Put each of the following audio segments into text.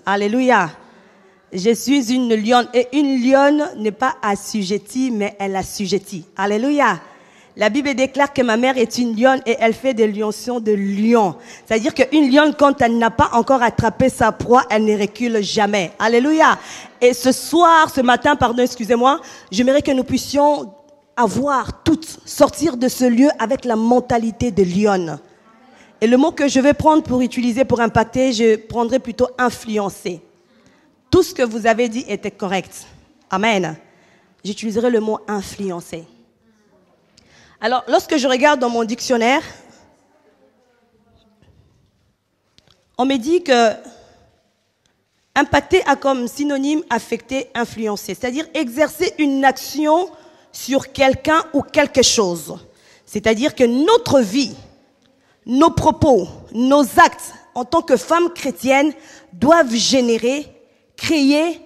Alléluia. Je suis une lionne. Et une lionne n'est pas assujettie, mais elle assujettit. Alléluia. La Bible déclare que ma mère est une lionne et elle fait des lioncions de lion. C'est-à-dire qu'une lionne, quand elle n'a pas encore attrapé sa proie, elle ne recule jamais. Alléluia. Et ce matin, excusez-moi, j'aimerais que nous puissions sortir de ce lieu avec la mentalité de lionne. Et le mot que je vais prendre pour utiliser, pour impacter, je prendrai plutôt influencer. Tout ce que vous avez dit était correct. Amen. J'utiliserai le mot influencer. Alors, lorsque je regarde dans mon dictionnaire, on me dit que impacter a comme synonyme affecter, influencer. C'est-à-dire exercer une action sur quelqu'un ou quelque chose. C'est-à-dire que notre vie, nos propos, nos actes en tant que femmes chrétiennes doivent créer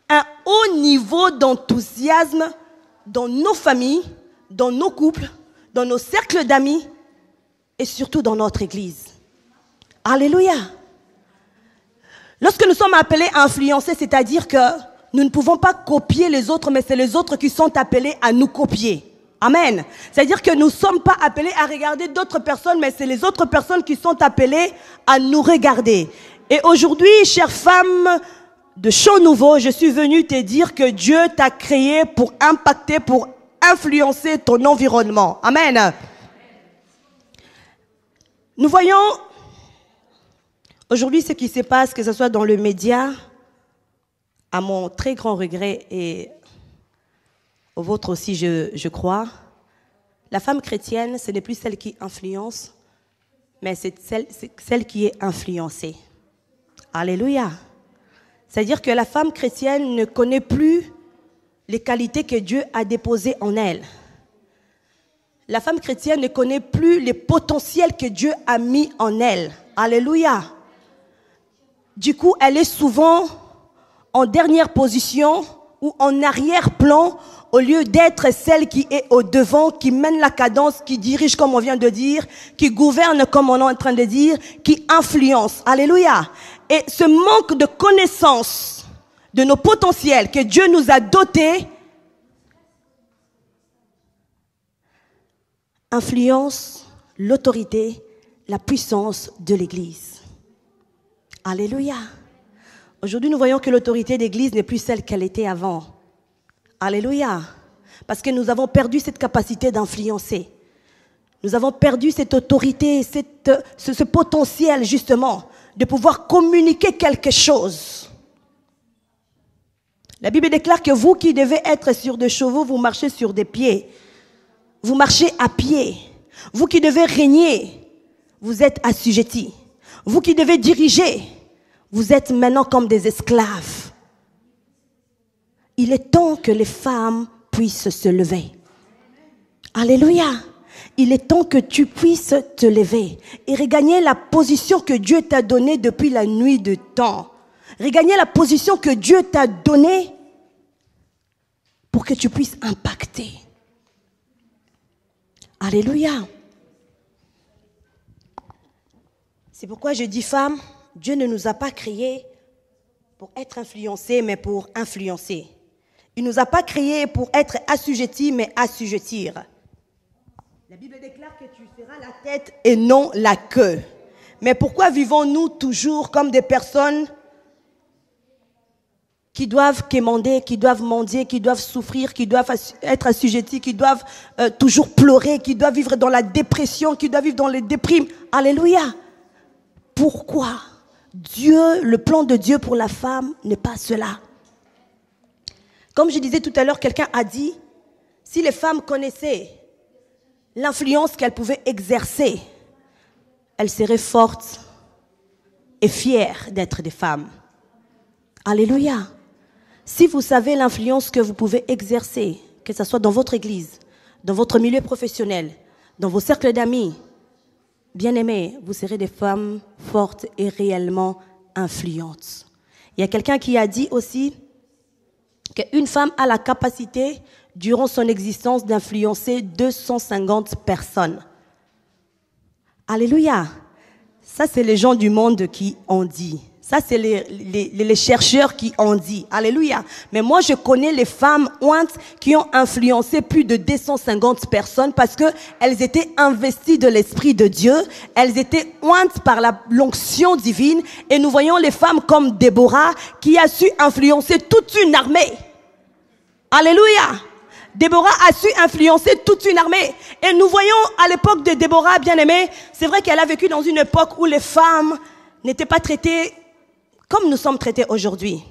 un haut niveau d'enthousiasme dans nos familles, dans nos couples, dans nos cercles d'amis et surtout dans notre église. Alléluia. Lorsque nous sommes appelés à influencer, c'est-à-dire que nous ne pouvons pas copier les autres, mais c'est les autres qui sont appelés à nous copier. Amen. C'est-à-dire que nous ne sommes pas appelés à regarder d'autres personnes, mais c'est les autres personnes qui sont appelées à nous regarder. Et aujourd'hui, chère femme de Chant Nouveau, je suis venue te dire que Dieu t'a créé pour impacter, pour influencer ton environnement. Amen. Nous voyons aujourd'hui ce qui se passe, que ce soit dans le média, à mon très grand regret et au vôtre aussi, je crois. La femme chrétienne, ce n'est plus celle qui influence, mais c'est celle qui est influencée. Alléluia. C'est-à-dire que la femme chrétienne ne connaît plus les qualités que Dieu a déposées en elle. La femme chrétienne ne connaît plus les potentiels que Dieu a mis en elle. Alléluia. Du coup, elle est souvent en dernière position ou en arrière-plan au lieu d'être celle qui est au devant, qui mène la cadence, qui dirige comme on vient de dire, qui gouverne comme on est en train de dire, qui influence. Alléluia. Et ce manque de connaissance de nos potentiels que Dieu nous a dotés influence l'autorité, la puissance de l'Église. Alléluia. Aujourd'hui, nous voyons que l'autorité d'Église n'est plus celle qu'elle était avant. Alléluia. Parce que nous avons perdu cette capacité d'influencer. Nous avons perdu cette autorité, ce potentiel justement de pouvoir communiquer quelque chose. La Bible déclare que vous qui devez être sur des chevaux, vous marchez sur des pieds. Vous marchez à pied. Vous qui devez régner, vous êtes assujettis. Vous qui devez diriger, vous êtes maintenant comme des esclaves. Il est temps que les femmes puissent se lever. Alléluia. Il est temps que tu puisses te lever et regagner la position que Dieu t'a donnée depuis la nuit de temps. Regagner la position que Dieu t'a donnée pour que tu puisses impacter. Alléluia. C'est pourquoi je dis, femme, Dieu ne nous a pas créés pour être influencés, mais pour influencer. Il ne nous a pas créés pour être assujettis, mais assujettir. La Bible déclare que tu seras la tête et non la queue. Mais pourquoi vivons-nous toujours comme des personnes qui doivent quémander, qui doivent mendier, qui doivent souffrir, qui doivent être assujettis, qui doivent toujours pleurer, qui doivent vivre dans la dépression, qui doivent vivre dans les déprimes? Alléluia. Pourquoi Dieu, le plan de Dieu pour la femme n'est pas cela? Comme je disais tout à l'heure, quelqu'un a dit, si les femmes connaissaient l'influence qu'elles pouvaient exercer, elles seraient fortes et fières d'être des femmes. Alléluia. Si vous savez l'influence que vous pouvez exercer, que ce soit dans votre église, dans votre milieu professionnel, dans vos cercles d'amis, bien-aimés, vous serez des femmes fortes et réellement influentes. Il y a quelqu'un qui a dit aussi qu'une femme a la capacité, durant son existence, d'influencer 250 personnes. Alléluia. Ça, c'est les gens du monde qui ont dit. Ça, c'est les chercheurs qui ont dit. Alléluia. Mais moi, je connais les femmes ointes qui ont influencé plus de 250 personnes parce que elles étaient investies de l'Esprit de Dieu. Elles étaient ointes par l'onction divine. Et nous voyons les femmes comme Déborah qui a su influencer toute une armée. Alléluia. Déborah a su influencer toute une armée. Et nous voyons à l'époque de Déborah, bien aimée, c'est vrai qu'elle a vécu dans une époque où les femmes n'étaient pas traitées comme nous sommes traités aujourd'hui.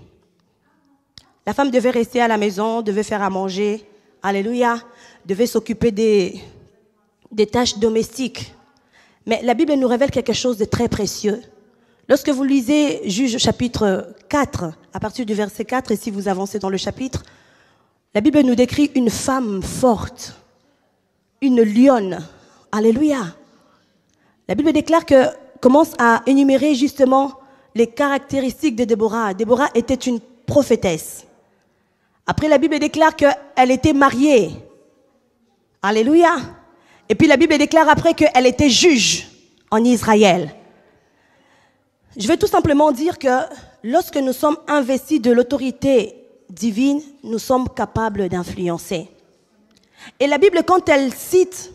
La femme devait rester à la maison, devait faire à manger, alléluia, devait s'occuper des tâches domestiques. Mais la Bible nous révèle quelque chose de très précieux. Lorsque vous lisez Juges chapitre 4, à partir du verset 4, et si vous avancez dans le chapitre, la Bible nous décrit une femme forte, une lionne, alléluia. La Bible déclare que, commence à énumérer justement les caractéristiques de Déborah. Déborah était une prophétesse. Après, la Bible déclare qu'elle était mariée. Alléluia. Et puis la Bible déclare après qu'elle était juge en Israël. Je vais tout simplement dire que lorsque nous sommes investis de l'autorité divine, nous sommes capables d'influencer. Et la Bible, quand elle cite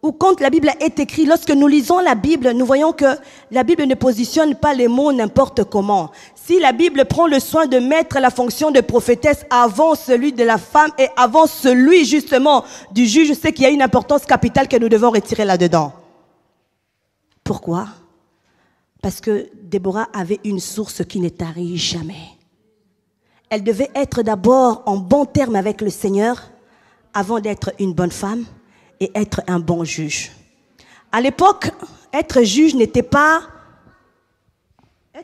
ou quand la Bible est écrite, lorsque nous lisons la Bible, nous voyons que la Bible ne positionne pas les mots n'importe comment. Si la Bible prend le soin de mettre la fonction de prophétesse avant celui de la femme et avant celui justement du juge, je sais qu'il y a une importance capitale que nous devons retirer là-dedans. Pourquoi? Parce que Déborah avait une source qui ne tarit jamais. Elle devait être d'abord en bon terme avec le Seigneur avant d'être une bonne femme et être un bon juge. À l'époque, être juge n'était pas le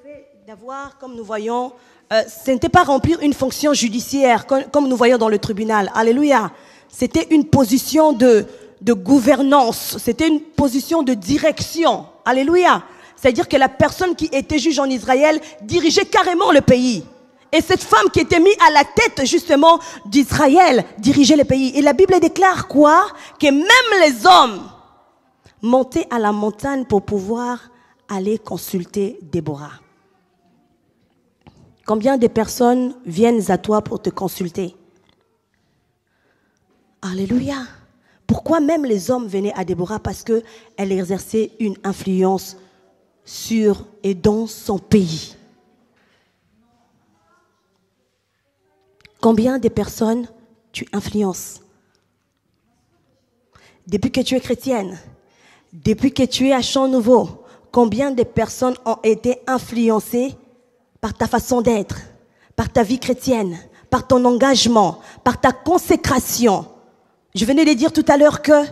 fait d'avoir, comme nous voyons, ce n'était pas remplir une fonction judiciaire, comme nous voyons dans le tribunal. Alléluia. C'était une position de gouvernance, c'était une position de direction. Alléluia. C'est-à-dire que la personne qui était juge en Israël dirigeait carrément le pays. Et cette femme qui était mise à la tête justement d'Israël dirigeait le pays. Et la Bible déclare quoi? Que même les hommes montaient à la montagne pour pouvoir aller consulter Déborah. Combien de personnes viennent à toi pour te consulter? Alléluia. Pourquoi même les hommes venaient à Déborah? Parce qu'elle exerçait une influence sur et dans son pays. Combien de personnes tu influences? Depuis que tu es chrétienne, depuis que tu es à Champ Nouveau, combien de personnes ont été influencées par ta façon d'être, par ta vie chrétienne, par ton engagement, par ta consécration? Je venais de dire tout à l'heure que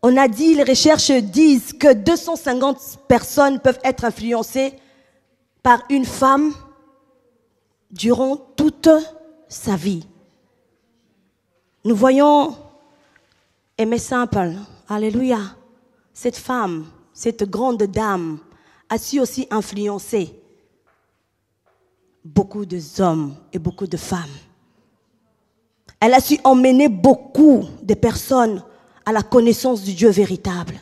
on a dit, les recherches disent que 250 personnes peuvent être influencées par une femme durant toute sa vie. Nous voyons Aimée Simple, alléluia. Cette femme, cette grande dame a su aussi influencer beaucoup d'hommes et beaucoup de femmes. Elle a su emmener beaucoup de personnes à la connaissance du Dieu véritable.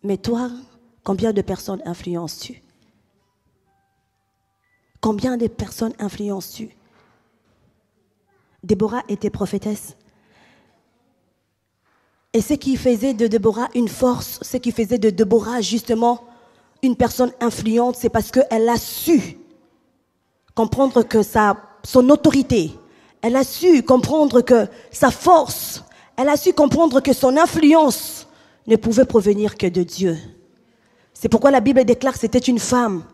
Mais toi, combien de personnes influences-tu? Combien de personnes influences-tu? Déborah était prophétesse. Et ce qui faisait de Déborah une force, ce qui faisait de Déborah justement une personne influente, c'est parce qu'elle a su comprendre que son autorité, elle a su comprendre que sa force, elle a su comprendre que son influence ne pouvait provenir que de Dieu. C'est pourquoi la Bible déclare que c'était une femme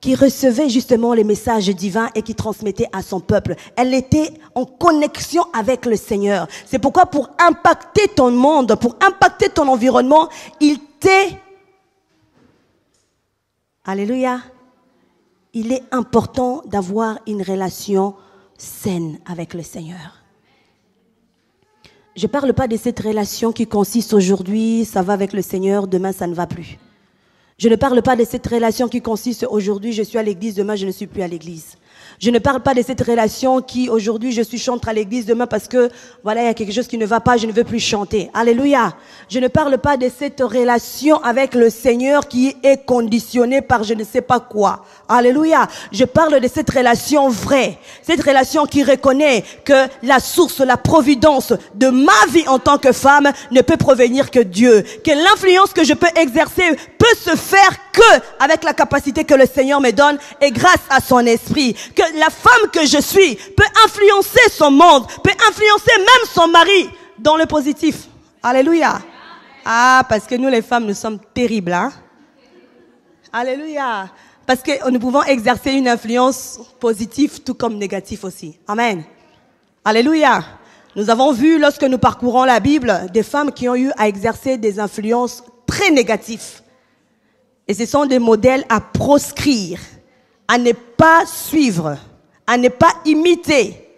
qui recevait justement les messages divins et qui transmettait à son peuple. Elle était en connexion avec le Seigneur. C'est pourquoi pour impacter ton monde, pour impacter ton environnement, Alléluia. Il est important d'avoir une relation saine avec le Seigneur. Je ne parle pas de cette relation qui consiste aujourd'hui, ça va avec le Seigneur, demain ça ne va plus. Je ne parle pas de cette relation qui consiste aujourd'hui, je suis à l'église, demain je ne suis plus à l'église. Je ne parle pas de cette relation qui, aujourd'hui, je suis chantre à l'église, demain parce que, voilà, il y a quelque chose qui ne va pas, je ne veux plus chanter. Alléluia. Je ne parle pas de cette relation avec le Seigneur qui est conditionnée par je ne sais pas quoi. Alléluia. Je parle de cette relation vraie. Cette relation qui reconnaît que la source, la providence de ma vie en tant que femme ne peut provenir que Dieu. Que l'influence que je peux exercer peut se faire que avec la capacité que le Seigneur me donne et grâce à son esprit. Que la femme que je suis peut influencer son monde, peut influencer même son mari dans le positif. Alléluia. Ah, parce que nous les femmes, nous sommes terribles, hein? Alléluia. Parce que nous pouvons exercer une influence positive tout comme négative aussi. Amen. Alléluia. Nous avons vu lorsque nous parcourons la Bible des femmes qui ont eu à exercer des influences très négatives. Et ce sont des modèles à proscrire, à ne pas suivre, à ne pas imiter.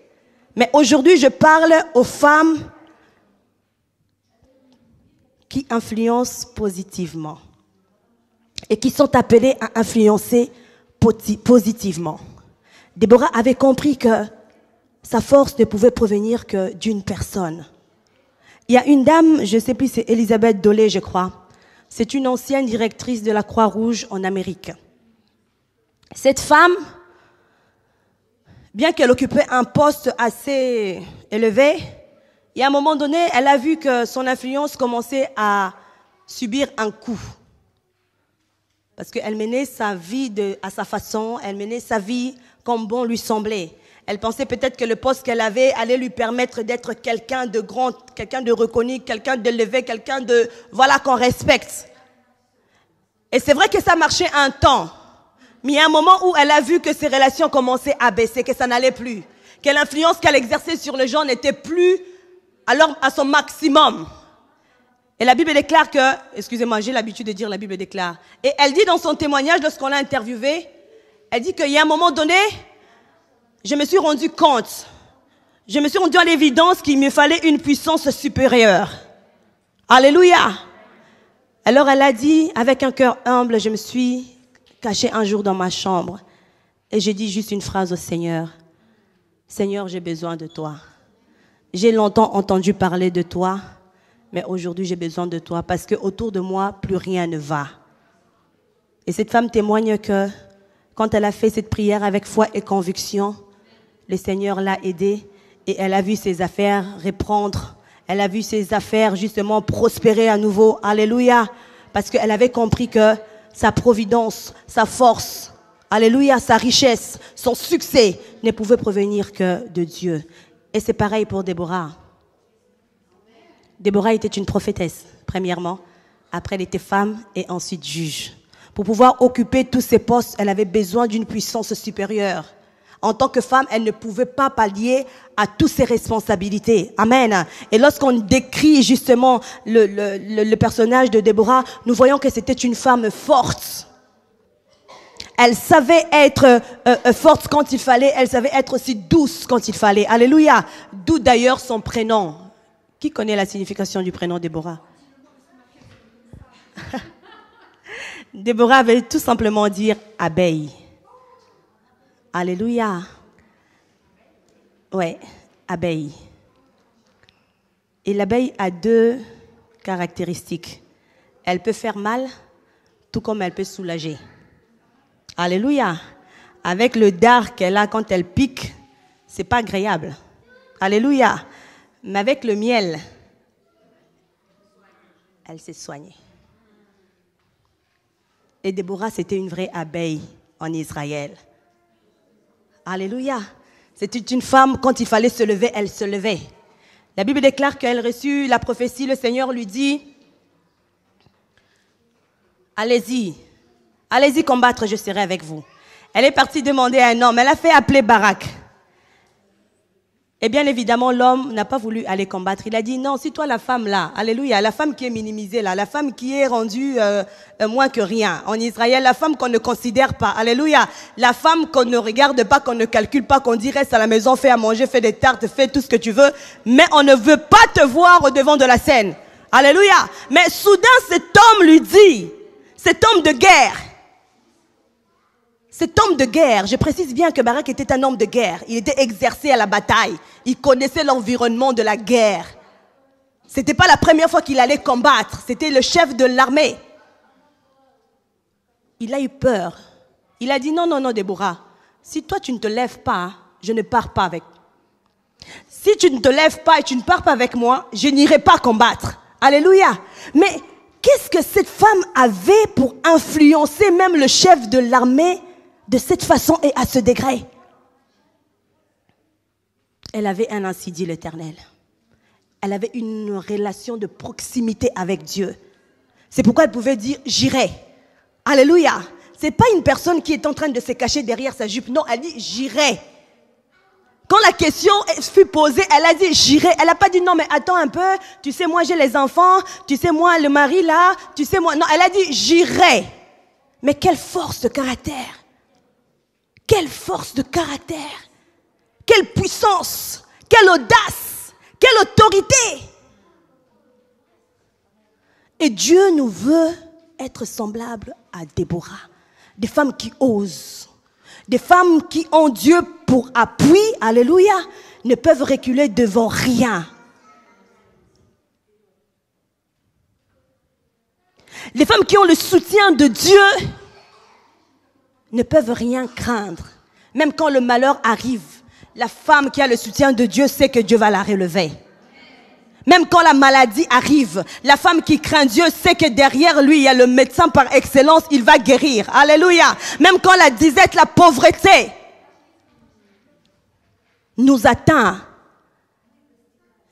Mais aujourd'hui, je parle aux femmes qui influencent positivement et qui sont appelées à influencer positivement. Déborah avait compris que sa force ne pouvait provenir que d'une personne. Il y a une dame, je ne sais plus, c'est Elisabeth Dolé, je crois. C'est une ancienne directrice de la Croix-Rouge en Amérique. Cette femme, bien qu'elle occupait un poste assez élevé, et à un moment donné, elle a vu que son influence commençait à subir un coup. Parce qu'elle menait sa vie à sa façon, elle menait sa vie comme bon lui semblait. Elle pensait peut-être que le poste qu'elle avait allait lui permettre d'être quelqu'un de grand, quelqu'un de reconnu, quelqu'un d'élevé, quelqu'un de, voilà, qu'on respecte. Et c'est vrai que ça marchait un temps. Mais il y a un moment où elle a vu que ses relations commençaient à baisser, que ça n'allait plus. Que l'influence qu'elle exerçait sur les gens n'était plus alors à son maximum. Et la Bible déclare que, excusez-moi, j'ai l'habitude de dire la Bible déclare. Et elle dit dans son témoignage, lorsqu'on l'a interviewée, elle dit qu'il y a un moment donné, je me suis rendu compte, je me suis rendu à l'évidence qu'il me fallait une puissance supérieure. Alléluia. Alors elle a dit, avec un cœur humble, je me suis cachée un jour dans ma chambre et j'ai dit juste une phrase au Seigneur. Seigneur, j'ai besoin de toi. J'ai longtemps entendu parler de toi, mais aujourd'hui j'ai besoin de toi parce que autour de moi, plus rien ne va. Et cette femme témoigne que quand elle a fait cette prière avec foi et conviction, le Seigneur l'a aidée et elle a vu ses affaires reprendre. Elle a vu ses affaires justement prospérer à nouveau. Alléluia. Parce qu'elle avait compris que sa providence, sa force, alléluia, sa richesse, son succès ne pouvait provenir que de Dieu. Et c'est pareil pour Déborah. Déborah était une prophétesse, premièrement. Après, elle était femme et ensuite juge. Pour pouvoir occuper tous ces postes, elle avait besoin d'une puissance supérieure. En tant que femme, elle ne pouvait pas pallier à toutes ses responsabilités. Amen. Et lorsqu'on décrit justement le personnage de Déborah, nous voyons que c'était une femme forte. Elle savait être forte quand il fallait, elle savait être aussi douce quand il fallait. Alléluia. D'où d'ailleurs son prénom. Qui connaît la signification du prénom Déborah? Déborah veut tout simplement dire abeille. Alléluia. Ouais, abeille. Et l'abeille a deux caractéristiques. Elle peut faire mal, tout comme elle peut soulager. Alléluia. Avec le dard qu'elle a quand elle pique, c'est pas agréable. Alléluia. Mais avec le miel, elle s'est soignée. Et Déborah, c'était une vraie abeille en Israël. Alléluia. C'était une femme, quand il fallait se lever, elle se levait. La Bible déclare qu'elle reçut la prophétie, le Seigneur lui dit, allez-y, allez-y combattre, je serai avec vous. Elle est partie demander à un homme, elle a fait appeler Barak. Et bien évidemment, l'homme n'a pas voulu aller combattre. Il a dit, non, si toi la femme là, alléluia, la femme qui est minimisée là, la femme qui est rendue moins que rien. En Israël, la femme qu'on ne considère pas, alléluia, la femme qu'on ne regarde pas, qu'on ne calcule pas, qu'on dit reste à la maison, fais à manger, fais des tartes, fais tout ce que tu veux, mais on ne veut pas te voir au devant de la scène. Alléluia. Mais soudain, cet homme lui dit, cet homme de guerre, Cet homme de guerre, je précise bien que Barak était un homme de guerre. Il était exercé à la bataille. Il connaissait l'environnement de la guerre. Ce n'était pas la première fois qu'il allait combattre. C'était le chef de l'armée. Il a eu peur. Il a dit non, non, non, Déborah. Si toi tu ne te lèves pas, je ne pars pas avec. Si tu ne te lèves pas et tu ne pars pas avec moi, je n'irai pas combattre. Alléluia. Mais qu'est-ce que cette femme avait pour influencer même le chef de l'armée de cette façon et à ce degré? Elle avait un ainsi dit l'Éternel. Elle avait une relation de proximité avec Dieu. C'est pourquoi elle pouvait dire j'irai. Alléluia. C'est pas une personne qui est en train de se cacher derrière sa jupe. Non, elle dit j'irai. Quand la question fut posée, elle a dit j'irai. Elle n'a pas dit non mais attends un peu. Tu sais moi j'ai les enfants. Tu sais moi le mari là. Tu sais moi. Non, elle a dit j'irai. Mais quelle force de caractère. Quelle force de caractère. Quelle puissance. Quelle audace. Quelle autorité. Et Dieu nous veut être semblables à Déborah. Des femmes qui osent. Des femmes qui ont Dieu pour appui, alléluia, ne peuvent reculer devant rien. Les femmes qui ont le soutien de Dieu ne peuvent rien craindre. Même quand le malheur arrive, la femme qui a le soutien de Dieu sait que Dieu va la relever. Même quand la maladie arrive, la femme qui craint Dieu sait que derrière lui, il y a le médecin par excellence, il va guérir. Alléluia. Même quand la disette, la pauvreté nous atteint,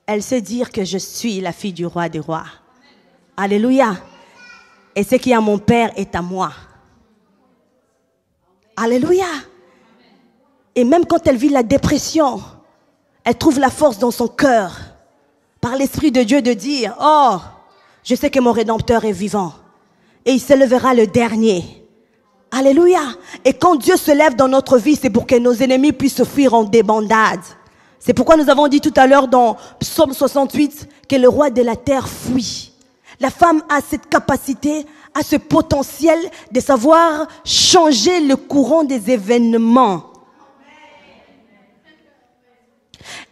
elle sait dire que je suis la fille du roi des rois. Alléluia. Et ce qui est à mon père est à moi. Alléluia. Et même quand elle vit la dépression, elle trouve la force dans son cœur, par l'Esprit de Dieu, de dire, oh, je sais que mon Rédempteur est vivant. Et il se lèvera le dernier. Alléluia. Et quand Dieu se lève dans notre vie, c'est pour que nos ennemis puissent fuir en débandade. C'est pourquoi nous avons dit tout à l'heure dans Psaume 68 que le roi de la terre fuit. La femme a cette capacité, a ce potentiel de savoir changer le courant des événements.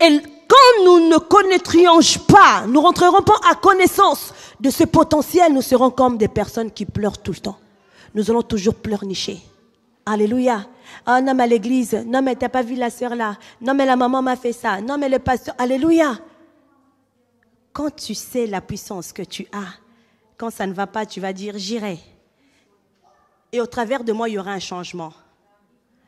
Et quand nous ne connaîtrions pas, nous ne rentrerons pas à connaissance de ce potentiel, nous serons comme des personnes qui pleurent tout le temps. Nous allons toujours pleurnicher. Alléluia. Ah non mais à l'église, non mais t'as pas vu la sœur là, non mais la maman m'a fait ça, non mais le pasteur, alléluia. Quand tu sais la puissance que tu as, quand ça ne va pas, tu vas dire j'irai. Et au travers de moi, il y aura un changement.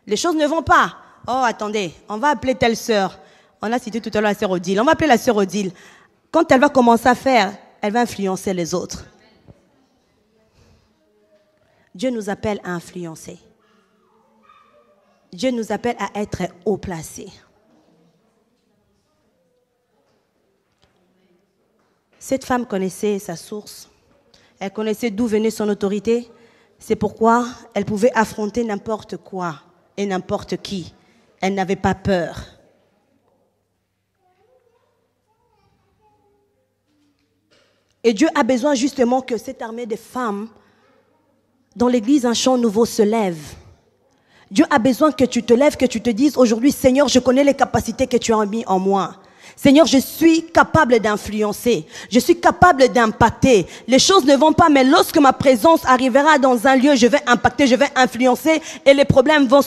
Les choses ne vont pas. Oh attendez, on va appeler telle sœur. On a cité tout à l'heure la sœur Odile. On va appeler la sœur Odile. Quand elle va commencer à faire, elle va influencer les autres. Dieu nous appelle à influencer. Dieu nous appelle à être haut placés. Cette femme connaissait sa source. Elle connaissait d'où venait son autorité. C'est pourquoi elle pouvait affronter n'importe quoi et n'importe qui. Elle n'avait pas peur. Et Dieu a besoin justement que cette armée de femmes, dans l'église, un chant nouveau se lève. Dieu a besoin que tu te lèves, que tu te dises aujourd'hui, Seigneur, je connais les capacités que tu as mis en moi. Seigneur, je suis capable d'influencer. Je suis capable d'impacter. Les choses ne vont pas, mais lorsque ma présence arrivera dans un lieu, je vais impacter, je vais influencer et les problèmes vont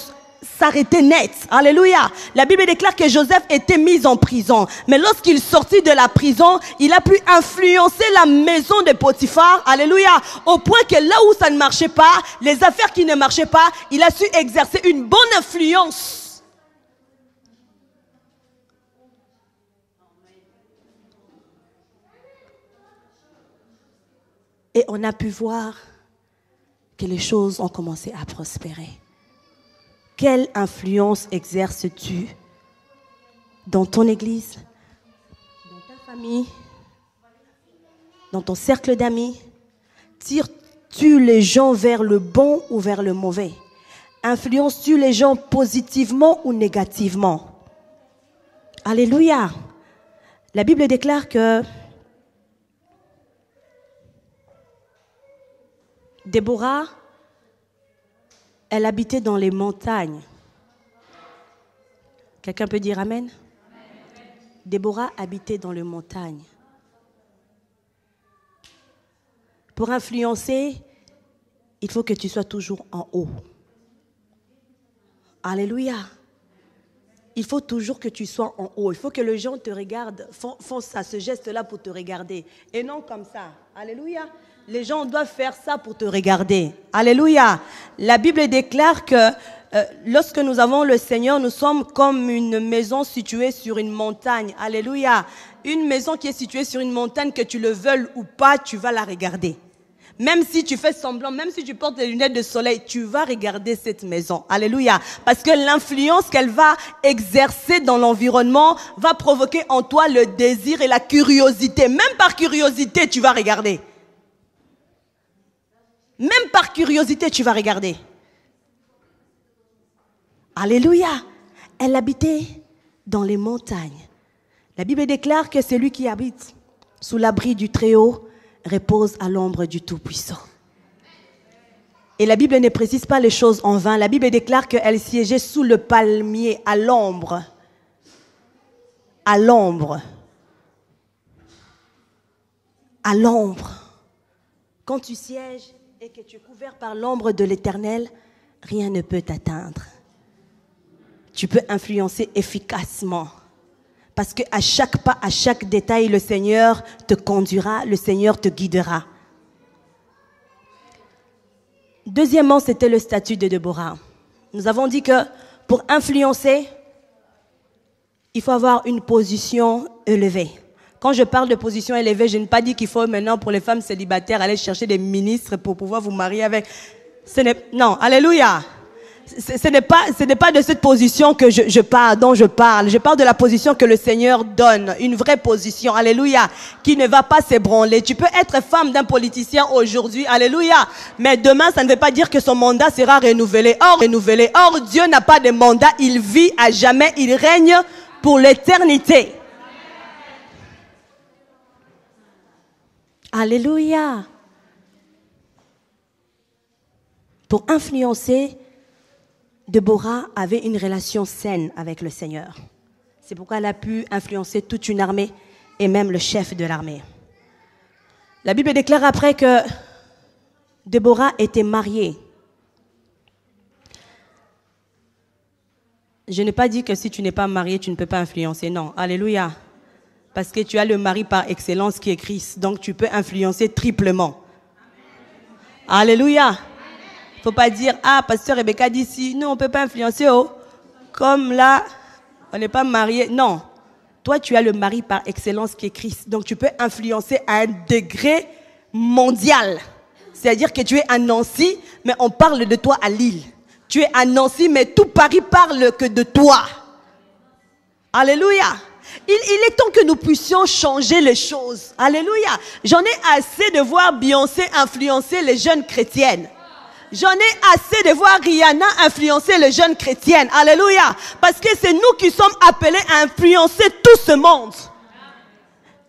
s'arrêter net. Alléluia. La Bible déclare que Joseph était mis en prison. Mais lorsqu'il sortit de la prison, il a pu influencer la maison de Potiphar. Alléluia. Au point que là où ça ne marchait pas, les affaires qui ne marchaient pas, il a su exercer une bonne influence. Et on a pu voir que les choses ont commencé à prospérer. Quelle influence exerces-tu dans ton église, dans ta famille, dans ton cercle d'amis? Tires-tu les gens vers le bon ou vers le mauvais? Influences-tu les gens positivement ou négativement? Alléluia. La Bible déclare que Déborah Elle habitait dans les montagnes. Quelqu'un peut dire amen? Déborah habitait dans les montagnes. Pour influencer, il faut que tu sois toujours en haut. Alléluia. Il faut toujours que tu sois en haut. Il faut que les gens te regardent, font ça, ce geste-là pour te regarder. Et non comme ça. Alléluia. Les gens doivent faire ça pour te regarder. Alléluia. La Bible déclare que lorsque nous avons le Seigneur, nous sommes comme une maison située sur une montagne. Alléluia. Une maison qui est située sur une montagne, que tu le veuilles ou pas, tu vas la regarder. Même si tu fais semblant, même si tu portes des lunettes de soleil, tu vas regarder cette maison. Alléluia. Parce que l'influence qu'elle va exercer dans l'environnement va provoquer en toi le désir et la curiosité. Même par curiosité, tu vas regarder. Même par curiosité, tu vas regarder. Alléluia. Elle habitait dans les montagnes. La Bible déclare que celui qui habite sous l'abri du Très-Haut repose à l'ombre du Tout-Puissant. Et la Bible ne précise pas les choses en vain. La Bible déclare qu'elle siégeait sous le palmier, à l'ombre. À l'ombre. À l'ombre. Quand tu sièges et que tu es couvert par l'ombre de l'Éternel, rien ne peut t'atteindre. Tu peux influencer efficacement. Parce qu'à chaque pas, à chaque détail, le Seigneur te conduira, le Seigneur te guidera. Deuxièmement, c'était le statut de Déborah. Nous avons dit que pour influencer, il faut avoir une position élevée. Quand je parle de position élevée, je n'ai pas dit qu'il faut maintenant pour les femmes célibataires aller chercher des ministres pour pouvoir vous marier avec. Non, alléluia. Ce n'est pas de cette position que dont je parle. Je parle de la position que le Seigneur donne. Une vraie position. Alléluia. Qui ne va pas s'ébranler. Tu peux être femme d'un politicien aujourd'hui. Alléluia. Mais demain, ça ne veut pas dire que son mandat sera renouvelé. Or, Dieu n'a pas de mandat. Il vit à jamais. Il règne pour l'éternité. Alléluia. Pour influencer, Déborah avait une relation saine avec le Seigneur. C'est pourquoi elle a pu influencer toute une armée et même le chef de l'armée. La Bible déclare après que Déborah était mariée. Je n'ai pas dit que si tu n'es pas marié, tu ne peux pas influencer. Non, alléluia. Parce que tu as le mari par excellence qui est Christ. Donc tu peux influencer triplement. Alléluia. Il ne faut pas dire, ah, pasteur Rebecca dit si. Non, on ne peut pas influencer. Oh. Comme là, on n'est pas marié. Non. Toi, tu as le mari par excellence qui est Christ. Donc tu peux influencer à un degré mondial. C'est-à-dire que tu es à Nancy, mais on parle de toi à Lille. Tu es à Nancy, mais tout Paris parle que de toi. Alléluia. Il est temps que nous puissions changer les choses. Alléluia. J'en ai assez de voir Beyoncé influencer les jeunes chrétiennes. J'en ai assez de voir Rihanna influencer les jeunes chrétiennes. Alléluia. Parce que c'est nous qui sommes appelés à influencer tout ce monde.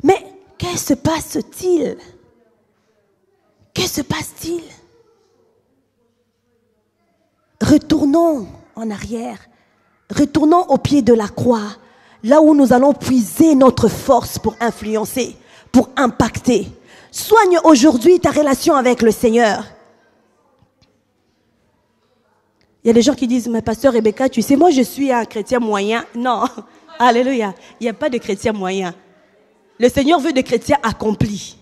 Mais que se passe-t-il? Que se passe-t-il? Retournons en arrière. Retournons au pied de la croix. Là où nous allons puiser notre force pour influencer, pour impacter. Soigne aujourd'hui ta relation avec le Seigneur. Il y a des gens qui disent, mais pasteur Rebecca, tu sais, moi je suis un chrétien moyen. Non, alléluia, il n'y a pas de chrétien moyen. Le Seigneur veut des chrétiens accomplis.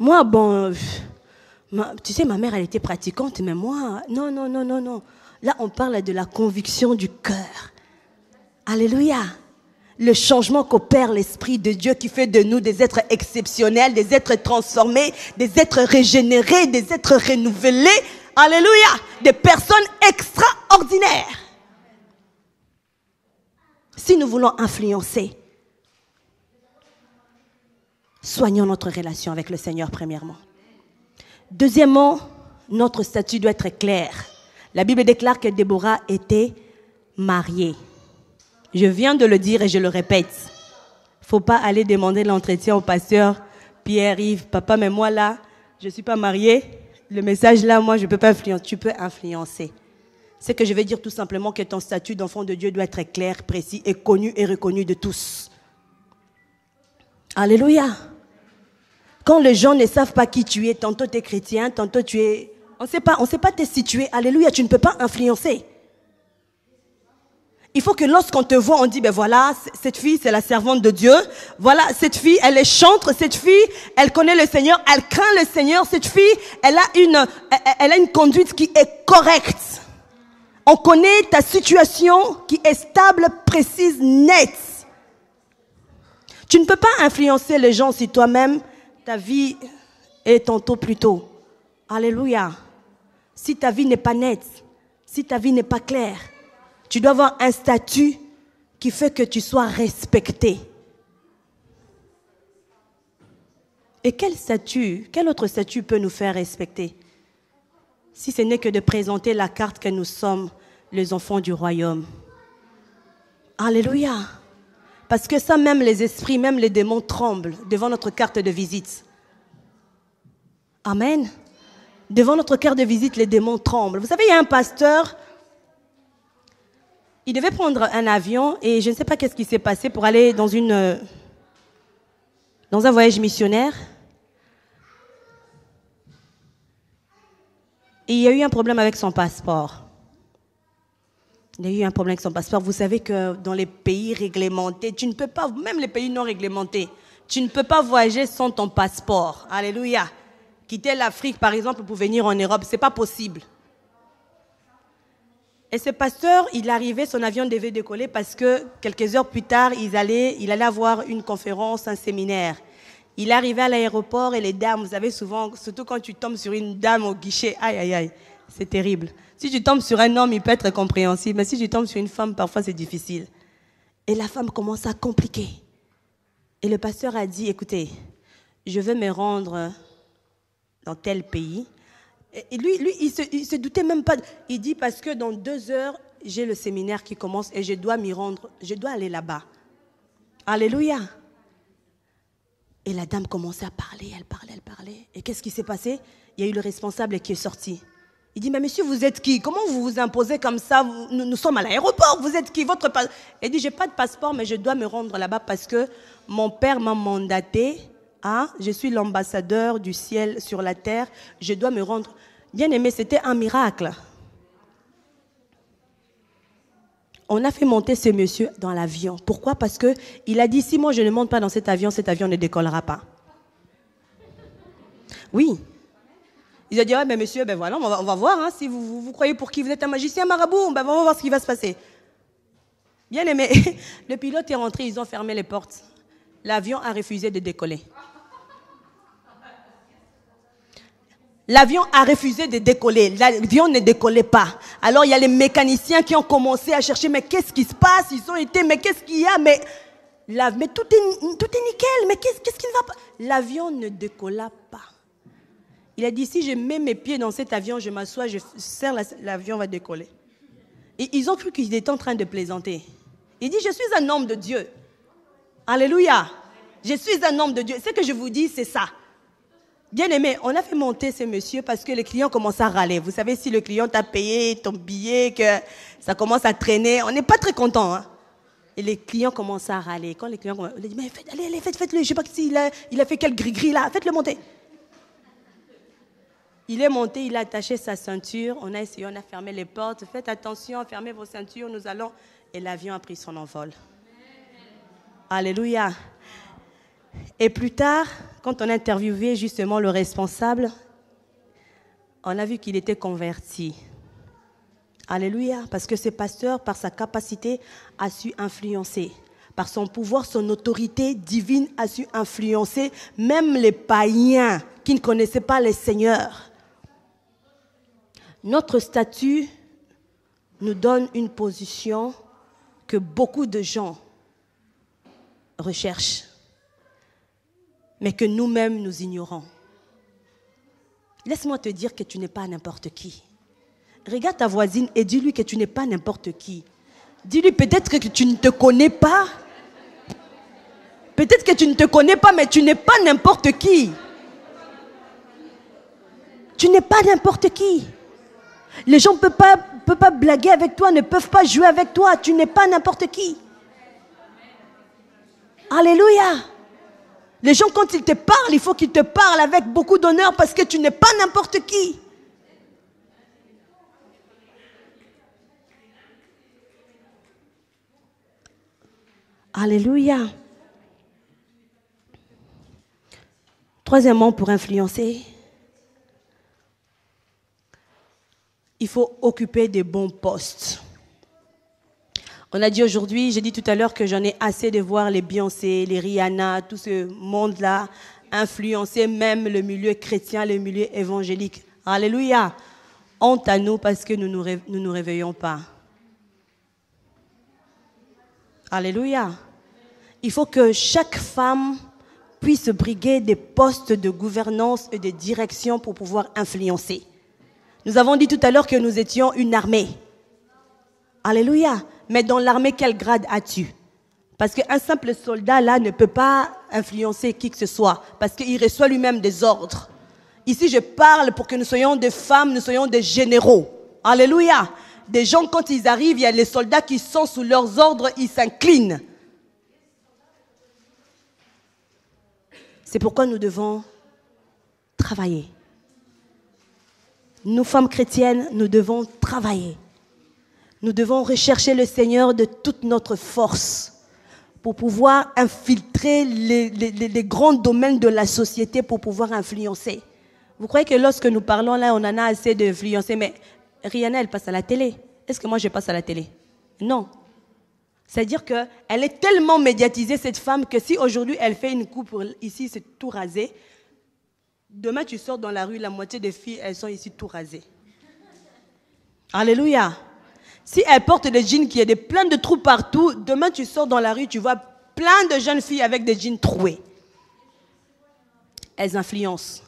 Moi, bon, tu sais, ma mère, elle était pratiquante, mais moi, non. Là, on parle de la conviction du cœur. Alléluia. Le changement qu'opère l'Esprit de Dieu qui fait de nous des êtres exceptionnels, des êtres transformés, des êtres régénérés, des êtres renouvelés. Alléluia. Des personnes extraordinaires. Si nous voulons influencer, soignons notre relation avec le Seigneur premièrement. Deuxièmement, notre statut doit être clair. La Bible déclare que Déborah était mariée. Je viens de le dire et je le répète. Il ne faut pas aller demander l'entretien au pasteur Pierre-Yves. Papa, mais moi là, je ne suis pas mariée. Le message là, moi, je ne peux pas influencer. Tu peux influencer. C'est que je vais dire tout simplement que ton statut d'enfant de Dieu doit être clair, précis et connu et reconnu de tous. Alléluia. Quand les gens ne savent pas qui tu es, tantôt tu es chrétien, tantôt tu es... On ne sait pas te situer. Alléluia, tu ne peux pas influencer. Il faut que lorsqu'on te voit, on dit, ben voilà, cette fille, c'est la servante de Dieu. Voilà, cette fille, elle est chantre. Cette fille, elle connaît le Seigneur. Elle craint le Seigneur. Cette fille, elle a une conduite qui est correcte. On connaît ta situation qui est stable, précise, nette. Tu ne peux pas influencer les gens si toi-même, ta vie est tantôt plus tôt. Alléluia. Si ta vie n'est pas nette, si ta vie n'est pas claire, tu dois avoir un statut qui fait que tu sois respecté. Et quel autre statut peut nous faire respecter? Si ce n'est que de présenter la carte que nous sommes les enfants du royaume. Alléluia. Parce que ça, même les esprits, même les démons tremblent devant notre carte de visite. Amen. Devant notre carte de visite, les démons tremblent. Vous savez, il y a un pasteur, il devait prendre un avion et je ne sais pas qu'est-ce qui s'est passé pour aller dans un voyage missionnaire. Et il y a eu un problème avec son passeport. Il y a eu un problème avec son passeport. Vous savez que dans les pays réglementés, tu ne peux pas, même les pays non réglementés, tu ne peux pas voyager sans ton passeport. Alléluia. Quitter l'Afrique, par exemple, pour venir en Europe, ce n'est pas possible. Et ce pasteur, il arrivait, son avion devait décoller parce que quelques heures plus tard, il allait avoir une conférence, un séminaire. Il arrivait à l'aéroport et les dames, vous savez souvent, surtout quand tu tombes sur une dame au guichet, aïe, aïe, aïe, c'est terrible. Si tu tombes sur un homme, il peut être compréhensible, mais si tu tombes sur une femme, parfois c'est difficile. Et la femme commence à compliquer. Et le pasteur a dit, écoutez, je veux me rendre dans tel pays. Et lui, il se doutait même pas. Il dit, parce que dans 2 heures, j'ai le séminaire qui commence et je dois m'y rendre, je dois aller là-bas. Alléluia. Et la dame commençait à parler, elle parlait. Et qu'est-ce qui s'est passé? Il y a eu le responsable qui est sorti. Il dit, mais monsieur, vous êtes qui? Comment vous vous imposez comme ça? Nous sommes à l'aéroport, vous êtes qui? Il dit, j'ai pas de passeport, mais je dois me rendre là-bas parce que mon père m'a mandaté. Je suis l'ambassadeur du ciel sur la terre, je dois me rendre. Bien aimé, c'était un miracle. On a fait monter ce monsieur dans l'avion. Pourquoi? Parce qu'il a dit, si moi je ne monte pas dans cet avion ne décollera pas. Oui. Il a dit, mais monsieur, ben voilà, on va voir, hein, si vous croyez pour qui vous êtes un magicien marabout, ben on va voir ce qui va se passer. Bien aimé, le pilote est rentré, ils ont fermé les portes. L'avion a refusé de décoller. L'avion a refusé de décoller. L'avion ne décollait pas. Alors il y a les mécaniciens qui ont commencé à chercher, mais qu'est-ce qui se passe? Ils ont été, mais qu'est-ce qu'il y a? Mais tout est nickel, mais qu'est-ce qui ne va pas? L'avion ne décolla pas. Il a dit, si je mets mes pieds dans cet avion, je m'assois, je serre, l'avion va décoller. Et ils ont cru qu'il était en train de plaisanter. Il dit, je suis un homme de Dieu. Alléluia. Je suis un homme de Dieu. Ce que je vous dis, c'est ça. Bien aimé, on a fait monter ce monsieur parce que les clients commencent à râler. Vous savez, si le client t'a payé ton billet, que ça commence à traîner, on n'est pas très content. Hein? Et les clients commencent à râler. Quand les clients commencent, on dit, mais faites-le. Je ne sais pas s'il a fait quel gris-gris là. Faites-le monter. Il est monté, il a attaché sa ceinture. On a essayé, on a fermé les portes. Faites attention, fermez vos ceintures, nous allons. Et l'avion a pris son envol. Alléluia. Et plus tard, quand on a interviewé justement le responsable, on a vu qu'il était converti. Alléluia. Parce que ce pasteur, par sa capacité, a su influencer. Par son pouvoir, son autorité divine, a su influencer même les païens qui ne connaissaient pas le Seigneur. Notre statut nous donne une position que beaucoup de gens recherchent, mais que nous-mêmes nous ignorons. Laisse-moi te dire que tu n'es pas n'importe qui. Regarde ta voisine et dis-lui que tu n'es pas n'importe qui. Dis-lui peut-être que tu ne te connais pas. Peut-être que tu ne te connais pas, mais tu n'es pas n'importe qui. Tu n'es pas n'importe qui. Les gens ne peuvent pas blaguer avec toi, ne peuvent pas jouer avec toi. Tu n'es pas n'importe qui. Alléluia. Les gens, quand ils te parlent, il faut qu'ils te parlent avec beaucoup d'honneur parce que tu n'es pas n'importe qui. Alléluia. Troisièmement, pour influencer, il faut occuper des bons postes. On a dit aujourd'hui, j'ai dit tout à l'heure que j'en ai assez de voir les Beyoncé, les Rihanna, tout ce monde-là influencer même le milieu chrétien, le milieu évangélique. Alléluia. Honte à nous parce que nous nous réveillons pas. Alléluia. Il faut que chaque femme puisse briguer des postes de gouvernance et de direction pour pouvoir influencer. Nous avons dit tout à l'heure que nous étions une armée. Alléluia. Mais dans l'armée, quel grade as-tu? Parce qu'un simple soldat, là, ne peut pas influencer qui que ce soit. Parce qu'il reçoit lui-même des ordres. Ici, je parle pour que nous soyons des femmes, nous soyons des généraux. Alléluia. Des gens, quand ils arrivent, il y a les soldats qui sont sous leurs ordres, ils s'inclinent. C'est pourquoi nous devons travailler. Nous, femmes chrétiennes, nous devons travailler. Nous devons rechercher le Seigneur de toute notre force pour pouvoir infiltrer les grands domaines de la société pour pouvoir influencer. Vous croyez que lorsque nous parlons là, on en a assez d'influencer, mais Rihanna, elle passe à la télé. Est-ce que moi, je passe à la télé? Non. C'est-à-dire qu'elle est tellement médiatisée, cette femme, que si aujourd'hui, elle fait une coupe ici, c'est tout rasé. Demain, tu sors dans la rue, la moitié des filles, elles sont ici tout rasées. Alléluia. Si elle porte des jeans qui ont plein de trous partout, demain, tu sors dans la rue, tu vois plein de jeunes filles avec des jeans troués. Elles influencent.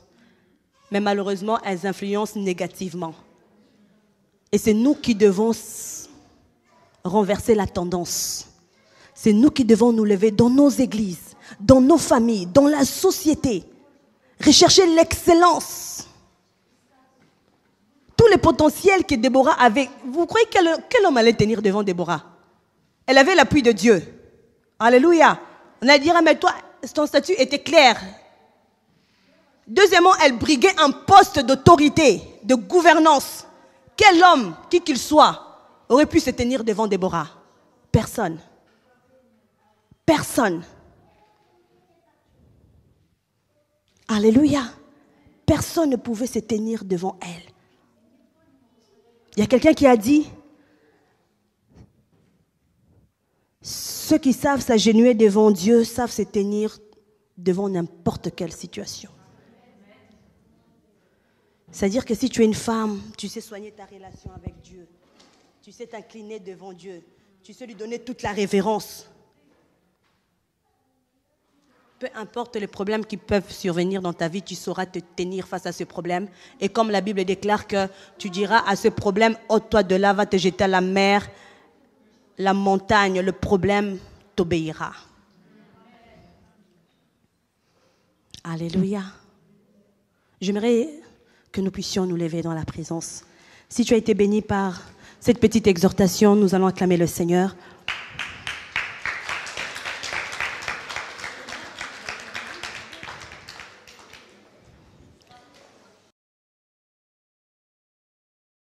Mais malheureusement, elles influencent négativement. Et c'est nous qui devons renverser la tendance. C'est nous qui devons nous lever dans nos églises, dans nos familles, dans la société. Rechercher l'excellence. Tous les potentiels que Déborah avait. Vous croyez quel homme allait tenir devant Déborah? Elle avait l'appui de Dieu. Alléluia. On allait dire, mais toi, ton statut était clair. Deuxièmement, elle briguait un poste d'autorité, de gouvernance. Quel homme, qui qu'il soit, aurait pu se tenir devant Déborah? Personne. Personne. Alléluia. Personne ne pouvait se tenir devant elle. Il y a quelqu'un qui a dit, ceux qui savent s'agenouiller devant Dieu savent se tenir devant n'importe quelle situation. C'est-à-dire que si tu es une femme, tu sais soigner ta relation avec Dieu. Tu sais t'incliner devant Dieu. Tu sais lui donner toute la révérence. Peu importe les problèmes qui peuvent survenir dans ta vie, tu sauras te tenir face à ce problème. Et comme la Bible déclare que tu diras à ce problème, ôte-toi de là, va te jeter à la mer, la montagne, le problème t'obéira. Alléluia. J'aimerais que nous puissions nous lever dans la présence. Si tu as été béni par cette petite exhortation, nous allons acclamer le Seigneur.